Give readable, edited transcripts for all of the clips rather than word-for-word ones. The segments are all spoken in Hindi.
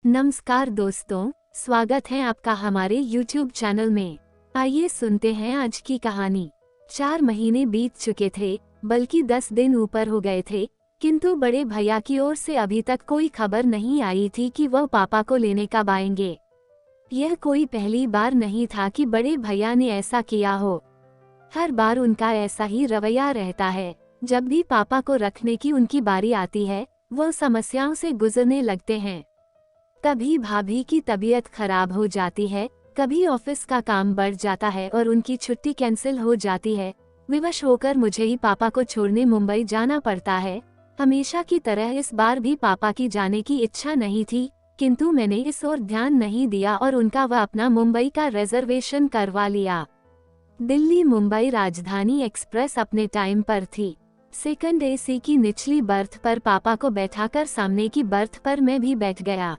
नमस्कार दोस्तों, स्वागत है आपका हमारे YouTube चैनल में। आइए सुनते हैं आज की कहानी। 4 महीने बीत चुके थे, बल्कि 10 दिन ऊपर हो गए थे, किंतु बड़े भैया की ओर से अभी तक कोई खबर नहीं आई थी कि वह पापा को लेने कब आएंगे। यह कोई पहली बार नहीं था कि बड़े भैया ने ऐसा किया हो। हर बार उनका ऐसा ही रवैया रहता है। जब भी पापा को रखने की उनकी बारी आती है, वह समस्याओं से गुजरने लगते हैं। कभी भाभी की तबीयत खराब हो जाती है, कभी ऑफिस का काम बढ़ जाता है और उनकी छुट्टी कैंसिल हो जाती है। विवश होकर मुझे ही पापा को छोड़ने मुंबई जाना पड़ता है। हमेशा की तरह इस बार भी पापा की जाने की इच्छा नहीं थी, किंतु मैंने इस ओर ध्यान नहीं दिया और उनका वह अपना मुंबई का रिजर्वेशन करवा लिया। दिल्ली मुंबई राजधानी एक्सप्रेस अपने टाइम पर थी। सेकंड एसी की निचली बर्थ पर पापा को बैठाकर सामने की बर्थ पर मैं भी बैठ गया।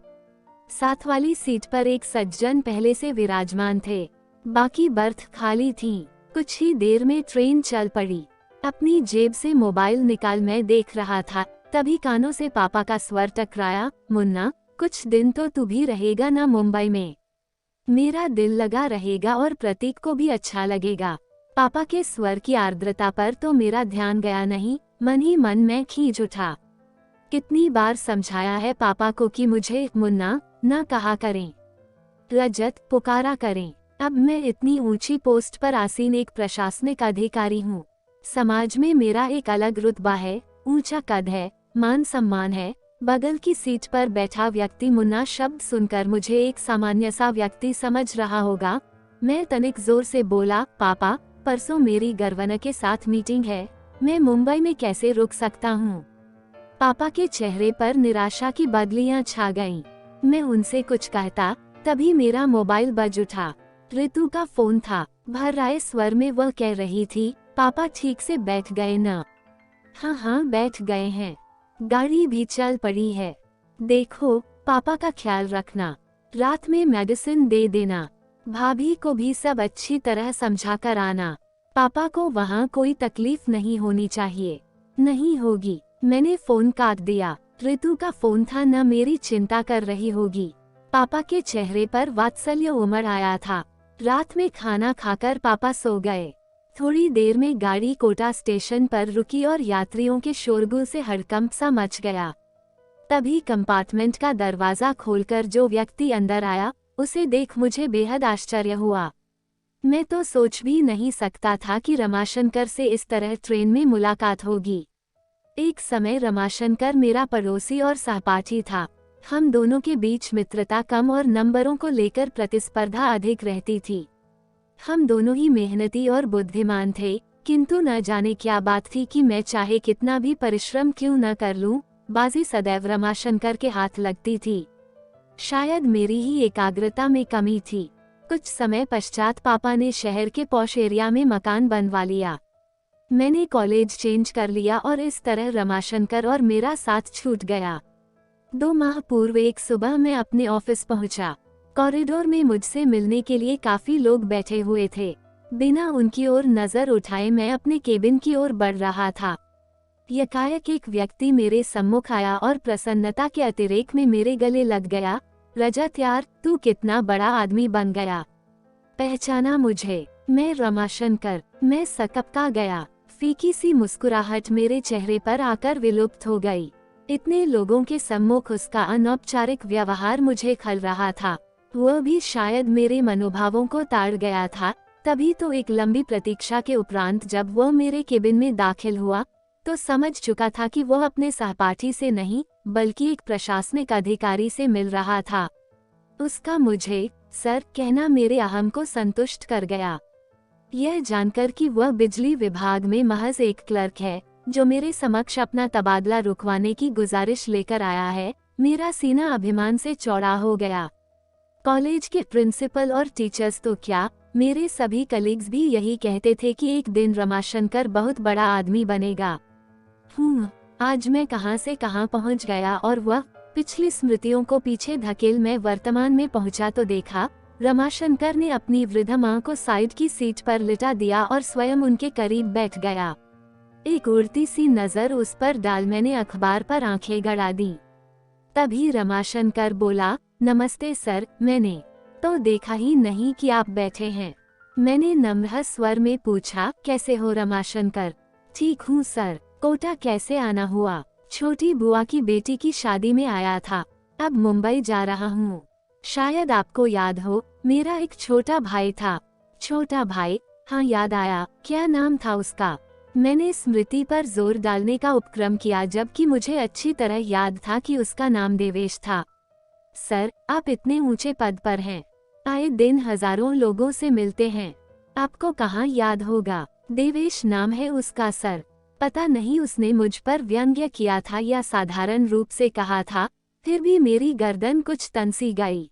साथ वाली सीट पर एक सज्जन पहले से विराजमान थे, बाकी बर्थ खाली थीं। कुछ ही देर में ट्रेन चल पड़ी। अपनी जेब से मोबाइल निकाल मैं देख रहा था, तभी कानों से पापा का स्वर टकराया, मुन्ना, कुछ दिन तो तू भी रहेगा ना मुंबई में। मेरा दिल लगा रहेगा और प्रतीक को भी अच्छा लगेगा। पापा के स्वर की आर्द्रता पर तो मेरा ध्यान गया नहीं, मन ही मन में खींच उठा। कितनी बार समझाया है पापा को कि मुझे मुन्ना न कहा करें, रजत पुकारा करें। अब मैं इतनी ऊंची पोस्ट पर आसीन एक प्रशासनिक अधिकारी हूँ। समाज में मेरा एक अलग रुतबा है, ऊंचा कद है, मान सम्मान है। बगल की सीट पर बैठा व्यक्ति मुन्ना शब्द सुनकर मुझे एक सामान्य सा व्यक्ति समझ रहा होगा। मैं तनिक जोर से बोला, पापा, परसों मेरी गवर्नर के साथ मीटिंग है, मैं मुंबई में कैसे रुक सकता हूँ। पापा के चेहरे पर निराशा की बदलियां छा गईं। मैं उनसे कुछ कहता, तभी मेरा मोबाइल बज उठा। ऋतु का फोन था। भर्राए स्वर में वह कह रही थी, पापा ठीक से बैठ गए न? हाँ, बैठ गए हैं। गाड़ी भी चल पड़ी है। देखो, पापा का ख्याल रखना, रात में मेडिसिन दे देना, भाभी को भी सब अच्छी तरह समझा कर आना। पापा को वहाँ कोई तकलीफ नहीं होनी चाहिए। नहीं होगी। मैंने फोन काट दिया। ऋतु का फोन था, न मेरी चिंता कर रही होगी। पापा के चेहरे पर वात्सल्य उमड़ आया था। रात में खाना खाकर पापा सो गए। थोड़ी देर में गाड़ी कोटा स्टेशन पर रुकी और यात्रियों के शोरगुल से हड़कंप सा मच गया। तभी कंपार्टमेंट का दरवाजा खोलकर जो व्यक्ति अंदर आया, उसे देख मुझे बेहद आश्चर्य हुआ। मैं तो सोच भी नहीं सकता था कि रमाशंकर से इस तरह ट्रेन में मुलाकात होगी। एक समय रमाशंकर मेरा पड़ोसी और सहपाठी था। हम दोनों के बीच मित्रता कम और नंबरों को लेकर प्रतिस्पर्धा अधिक रहती थी। हम दोनों ही मेहनती और बुद्धिमान थे, किंतु न जाने क्या बात थी कि मैं चाहे कितना भी परिश्रम क्यों न कर लूं, बाजी सदैव रमाशंकर के हाथ लगती थी। शायद मेरी ही एकाग्रता में कमी थी। कुछ समय पश्चात पापा ने शहर के पॉश एरिया में मकान बनवा लिया। मैंने कॉलेज चेंज कर लिया और इस तरह रमाशंकर और मेरा साथ छूट गया। 2 माह पूर्व एक सुबह मैं अपने ऑफिस पहुंचा। कॉरिडोर में मुझसे मिलने के लिए काफी लोग बैठे हुए थे। बिना उनकी ओर नजर उठाए मैं अपने केबिन की ओर बढ़ रहा था। यकायक एक व्यक्ति मेरे सम्मुख आया और प्रसन्नता के अतिरेक में मेरे गले लग गया। रजत यार, तू कितना बड़ा आदमी बन गया। पहचाना मुझे? मैं रमाशंकर। मैं सकपका गया। फीकी सी मुस्कुराहट मेरे चेहरे पर आकर विलुप्त हो गई। इतने लोगों के सम्मुख उसका अनौपचारिक व्यवहार मुझे खल रहा था। वह भी शायद मेरे मनोभावों को ताड़ गया था। तभी तो एक लंबी प्रतीक्षा के उपरांत जब वह मेरे केबिन में दाखिल हुआ, तो समझ चुका था कि वह अपने सहपाठी से नहीं, बल्कि एक प्रशासनिक अधिकारी से मिल रहा था। उसका मुझे सर कहना मेरे अहम को संतुष्ट कर गया। यह जानकर कि वह बिजली विभाग में महज एक क्लर्क है, जो मेरे समक्ष अपना तबादला रुकवाने की गुजारिश लेकर आया है, मेरा सीना अभिमान से चौड़ा हो गया। कॉलेज के प्रिंसिपल और टीचर्स तो क्या, मेरे सभी कलीग्स भी यही कहते थे कि एक दिन रमाशंकर बहुत बड़ा आदमी बनेगा। आज मैं कहां से कहां पहुंच गया और वह पिछली स्मृतियों को पीछे धकेल मैं वर्तमान में पहुंचा तो देखा, रमाशंकर ने अपनी वृद्ध मां को साइड की सीट पर लिटा दिया और स्वयं उनके करीब बैठ गया। एक उड़ती सी नजर उस पर डाल मैंने अखबार पर आंखें गड़ा दी। तभी रमाशंकर बोला, नमस्ते सर, मैंने तो देखा ही नहीं कि आप बैठे हैं। मैंने नम्र स्वर में पूछा, कैसे हो रमाशंकर? ठीक हूँ सर। कोटा कैसे आना हुआ? छोटी बुआ की बेटी की शादी में आया था, अब मुंबई जा रहा हूँ। शायद आपको याद हो, मेरा एक छोटा भाई था। छोटा भाई? हाँ याद आया, क्या नाम था उसका? मैंने स्मृति पर जोर डालने का उपक्रम किया, जबकि मुझे अच्छी तरह याद था कि उसका नाम देवेश था। सर, आप इतने ऊंचे पद पर हैं, आए दिन हजारों लोगों से मिलते हैं, आपको कहाँ याद होगा? देवेश नाम है उसका सर। पता नहीं उसने मुझ पर व्यंग्य किया था या साधारण रूप से कहा था, फिर भी मेरी गर्दन कुछ तनसी गई।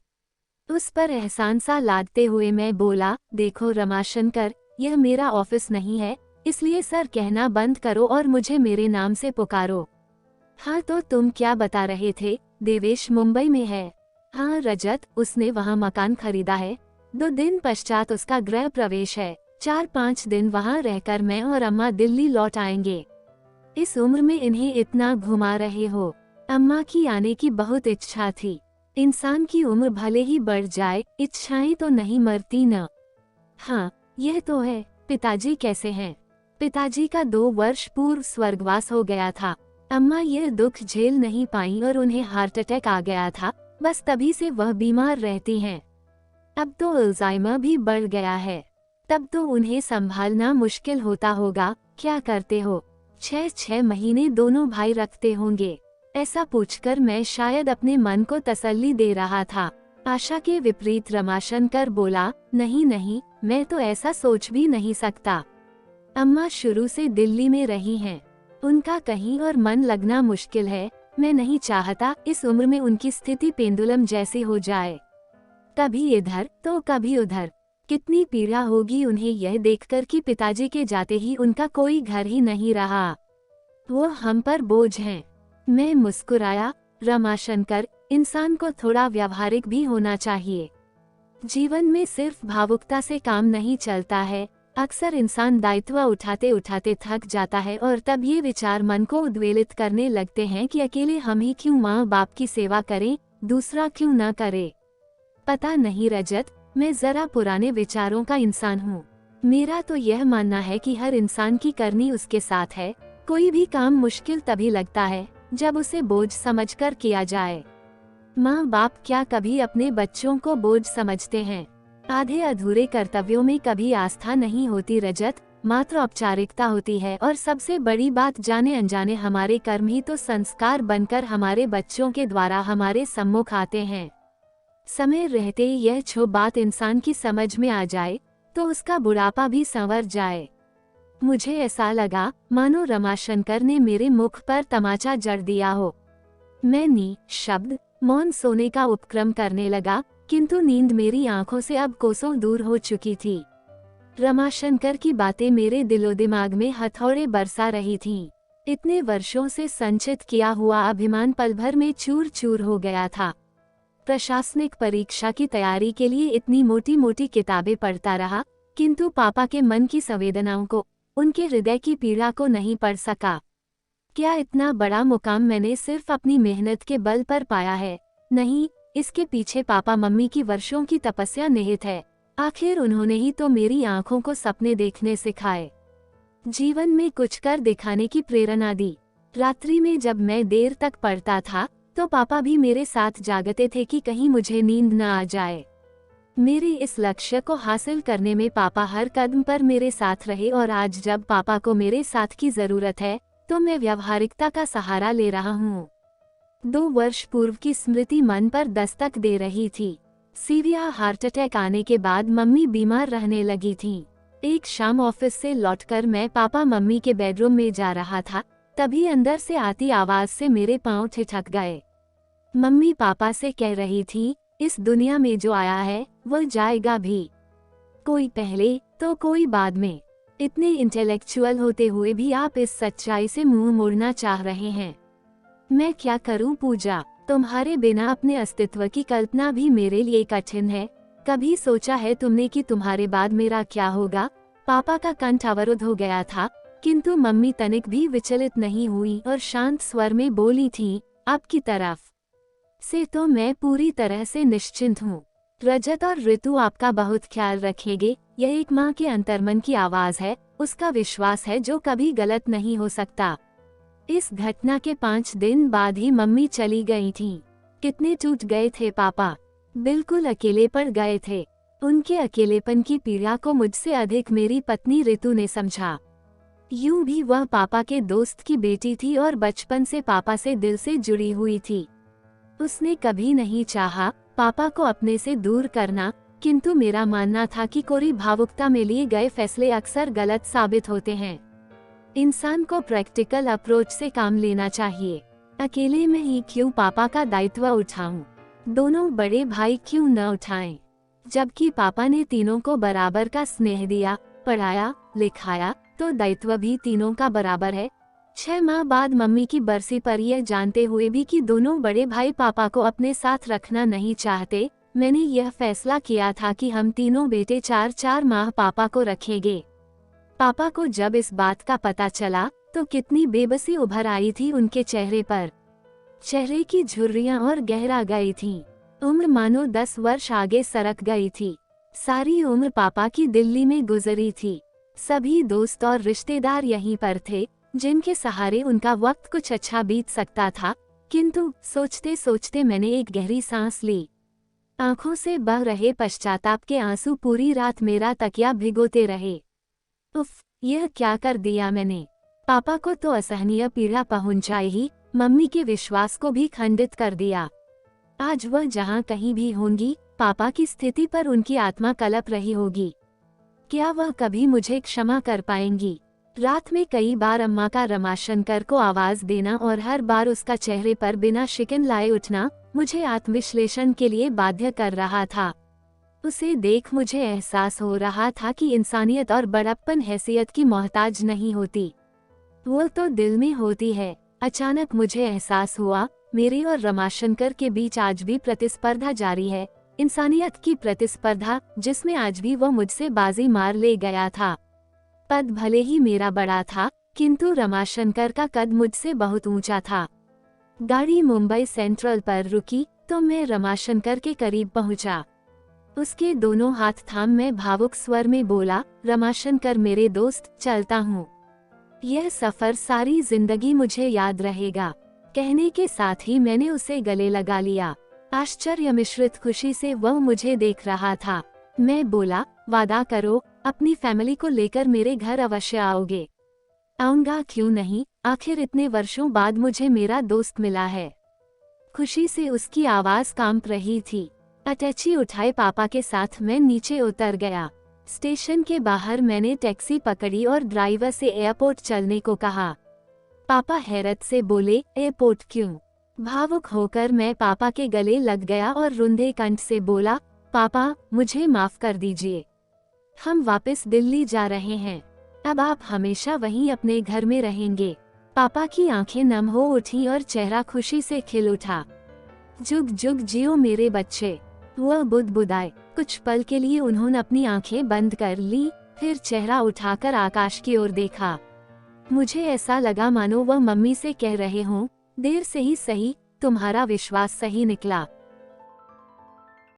उस पर एहसान सा लादते हुए मैं बोला, देखो रमाशंकर, यह मेरा ऑफिस नहीं है, इसलिए सर कहना बंद करो और मुझे मेरे नाम से पुकारो। हाँ तो तुम क्या बता रहे थे? देवेश मुंबई में है। हाँ रजत, उसने वहाँ मकान खरीदा है। 2 दिन पश्चात उसका गृह प्रवेश है। 4-5 दिन वहाँ रहकर मैं और अम्मा दिल्ली लौट आएंगे। इस उम्र में इन्हें इतना घुमा रहे हो? अम्मा की आने की बहुत इच्छा थी। इंसान की उम्र भले ही बढ़ जाए, इच्छाएं तो नहीं मरती न। हाँ, यह तो है। पिताजी कैसे हैं? पिताजी का 2 वर्ष पूर्व स्वर्गवास हो गया था। अम्मा यह दुख झेल नहीं पाई और उन्हें हार्ट अटैक आ गया था, बस तभी से वह बीमार रहती हैं। अब तो अल्जाइमर भी बढ़ गया है, तब तो उन्हें संभालना मुश्किल होता होगा। क्या करते हो? 6 महीने दोनों भाई रखते होंगे। ऐसा पूछकर मैं शायद अपने मन को तसल्ली दे रहा था। आशा के विपरीत रमाशंकर बोला, नहीं नहीं, मैं तो ऐसा सोच भी नहीं सकता। अम्मा शुरू से दिल्ली में रही हैं, उनका कहीं और मन लगना मुश्किल है। मैं नहीं चाहता इस उम्र में उनकी स्थिति पेंडुलम जैसी हो जाए, कभी इधर तो कभी उधर। कितनी पीड़ा होगी उन्हें यह देखकर कि पिताजी के जाते ही उनका कोई घर ही नहीं रहा, वो हम पर बोझ हैं। मैं मुस्कुराया, रमाशंकर, इंसान को थोड़ा व्यावहारिक भी होना चाहिए। जीवन में सिर्फ भावुकता से काम नहीं चलता है। अक्सर इंसान दायित्व उठाते उठाते थक जाता है और तब ये विचार मन को उद्वेलित करने लगते हैं कि अकेले हम ही क्यों माँ बाप की सेवा करें, दूसरा क्यों न करे। पता नहीं रजत, मैं जरा पुराने विचारों का इंसान हूँ। मेरा तो यह मानना है कि हर इंसान की करनी उसके साथ है। कोई भी काम मुश्किल तभी लगता है जब उसे बोझ समझकर किया जाए। माँ बाप क्या कभी अपने बच्चों को बोझ समझते हैं? आधे अधूरे कर्तव्यों में कभी आस्था नहीं होती रजत, मात्र औपचारिकता होती है। और सबसे बड़ी बात, जाने अनजाने हमारे कर्म ही तो संस्कार बनकर हमारे बच्चों के द्वारा हमारे सम्मुख आते हैं। समय रहते यह छो बात इंसान की समझ में आ जाए तो उसका बुढ़ापा भी संवर जाए। मुझे ऐसा लगा मानो रमाशंकर ने मेरे मुख पर तमाचा जड़ दिया हो। मैं निशब्द मौन सोने का उपक्रम करने लगा, किंतु नींद मेरी आंखों से अब कोसों दूर हो चुकी थी। रमाशंकर की बातें मेरे दिलो दिमाग में हथौड़े बरसा रही थीं। इतने वर्षों से संचित किया हुआ अभिमान पल भर में चूर चूर हो गया था। प्रशासनिक परीक्षा की तैयारी के लिए इतनी मोटी मोटी किताबें पढ़ता रहा, किंतु पापा के मन की संवेदनाओं को, उनके हृदय की पीड़ा को नहीं पढ़ सका। क्या इतना बड़ा मुकाम मैंने सिर्फ अपनी मेहनत के बल पर पाया है? नहीं, इसके पीछे पापा मम्मी की वर्षों की तपस्या निहित है। आखिर उन्होंने ही तो मेरी आंखों को सपने देखने सिखाए, जीवन में कुछ कर दिखाने की प्रेरणा दी। रात्रि में जब मैं देर तक पढ़ता था तो पापा भी मेरे साथ जागते थे कि कहीं मुझे नींद न आ जाए। मेरे इस लक्ष्य को हासिल करने में पापा हर कदम पर मेरे साथ रहे और आज जब पापा को मेरे साथ की जरूरत है तो मैं व्यावहारिकता का सहारा ले रहा हूँ। 2 वर्ष पूर्व की स्मृति मन पर दस्तक दे रही थी। सीवियर हार्ट अटैक आने के बाद मम्मी बीमार रहने लगी थीं। एक शाम ऑफिस से लौटकर मैं पापा मम्मी के बेडरूम में जा रहा था, तभी अंदर से आती आवाज से मेरे पांव ठिठक गए। मम्मी पापा से कह रही थी, इस दुनिया में जो आया है वो जाएगा भी, कोई पहले तो कोई बाद में। इतने इंटेलेक्चुअल होते हुए भी आप इस सच्चाई से मुंह मोड़ना चाह रहे हैं। मैं क्या करूं पूजा, तुम्हारे बिना अपने अस्तित्व की कल्पना भी मेरे लिए कठिन है। कभी सोचा है तुमने कि तुम्हारे बाद मेरा क्या होगा? पापा का कंठ अवरुद्ध हो गया था, किंतु मम्मी तनिक भी विचलित नहीं हुई और शांत स्वर में बोली थी, आपकी तरफ से तो मैं पूरी तरह से निश्चिंत हूँ। रजत और ऋतु आपका बहुत ख्याल रखेंगे। यह एक माँ के अंतर्मन की आवाज है, उसका विश्वास है जो कभी गलत नहीं हो सकता। इस घटना के 5 दिन बाद ही मम्मी चली गई थीं। कितने टूट गए थे पापा, बिल्कुल अकेले पड़ गए थे। उनके अकेलेपन की पीड़ा को मुझसे अधिक मेरी पत्नी ऋतु ने समझा। यूं भी वह पापा के दोस्त की बेटी थी और बचपन से पापा से दिल से जुड़ी हुई थी। उसने कभी नहीं चाहा पापा को अपने से दूर करना, किंतु मेरा मानना था कि कोरी भावुकता में लिए गए फैसले अक्सर गलत साबित होते हैं। इंसान को प्रैक्टिकल अप्रोच से काम लेना चाहिए। अकेले में ही क्यों पापा का दायित्व उठाऊं? दोनों बड़े भाई क्यों न उठाएं? जबकि पापा ने तीनों को बराबर का स्नेह दिया, पढ़ाया, लिखाया, तो दायित्व भी तीनों का बराबर है। 6 माह बाद मम्मी की बरसी पर यह जानते हुए भी कि दोनों बड़े भाई पापा को अपने साथ रखना नहीं चाहते, मैंने यह फैसला किया था कि हम तीनों बेटे 4-4 माह पापा को रखेंगे। पापा को जब इस बात का पता चला तो कितनी बेबसी उभर आई थी उनके चेहरे पर। चेहरे की झुर्रियां और गहरा गई थीं। उम्र मानो 10 वर्ष आगे सरक गई थी। सारी उम्र पापा की दिल्ली में गुजरी थी। सभी दोस्त और रिश्तेदार यहीं पर थे, जिनके सहारे उनका वक्त कुछ अच्छा बीत सकता था। किंतु सोचते सोचते मैंने एक गहरी सांस ली। आंखों से बह रहे पश्चाताप के आंसू पूरी रात मेरा तकिया भिगोते रहे। उफ, यह क्या कर दिया मैंने? पापा को तो असहनीय पीड़ा पहुंचाई ही, मम्मी के विश्वास को भी खंडित कर दिया। आज वह जहां कहीं भी होंगी, पापा की स्थिति पर उनकी आत्मा कलप रही होगी। क्या वह कभी मुझे क्षमा कर पाएंगी? रात में कई बार अम्मा का रमाशंकर को आवाज देना और हर बार उसका चेहरे पर बिना शिकन लाए उठना मुझे आत्मविश्लेषण के लिए बाध्य कर रहा था। उसे देख मुझे एहसास हो रहा था कि इंसानियत और बड़प्पन हैसियत की मोहताज नहीं होती, वो तो दिल में होती है। अचानक मुझे एहसास हुआ, मेरे और रमाशंकर के बीच आज भी प्रतिस्पर्धा जारी है। इंसानियत की प्रतिस्पर्धा, जिसमें आज भी वो मुझसे बाजी मार ले गया था। पद भले ही मेरा बड़ा था, किंतु रमाशंकर का कद मुझसे बहुत ऊंचा था। गाड़ी मुंबई सेंट्रल पर रुकी तो मैं रमाशंकर के करीब पहुंचा। उसके दोनों हाथ थाम मैं भावुक स्वर में बोला, रमाशंकर मेरे दोस्त, चलता हूँ। यह सफर सारी जिंदगी मुझे याद रहेगा। कहने के साथ ही मैंने उसे गले लगा लिया। आश्चर्य मिश्रित खुशी से वह मुझे देख रहा था। मैं बोला, वादा करो, अपनी फैमिली को लेकर मेरे घर अवश्य आओगे। आऊंगा, क्यों नहीं, आखिर इतने वर्षों बाद मुझे मेरा दोस्त मिला है। खुशी से उसकी आवाज कांप रही थी। अटैची उठाए पापा के साथ मैं नीचे उतर गया। स्टेशन के बाहर मैंने टैक्सी पकड़ी और ड्राइवर से एयरपोर्ट चलने को कहा। पापा हैरत से बोले, एयरपोर्ट क्यों? भावुक होकर मैं पापा के गले लग गया और रुंधे कंठ से बोला, पापा, मुझे माफ कर दीजिए। हम वापस दिल्ली जा रहे हैं। अब आप हमेशा वहीं अपने घर में रहेंगे। पापा की आंखें नम हो उठी और चेहरा खुशी से खिल उठा। जुग जुग जियो मेरे बच्चे। वह बुदबुदाए। कुछ पल के लिए उन्होंने अपनी आंखें बंद कर ली, फिर चेहरा उठाकर आकाश की ओर देखा। मुझे ऐसा लगा मानो वह मम्मी से कह रहे हों, देर से ही सही, तुम्हारा विश्वास सही निकला।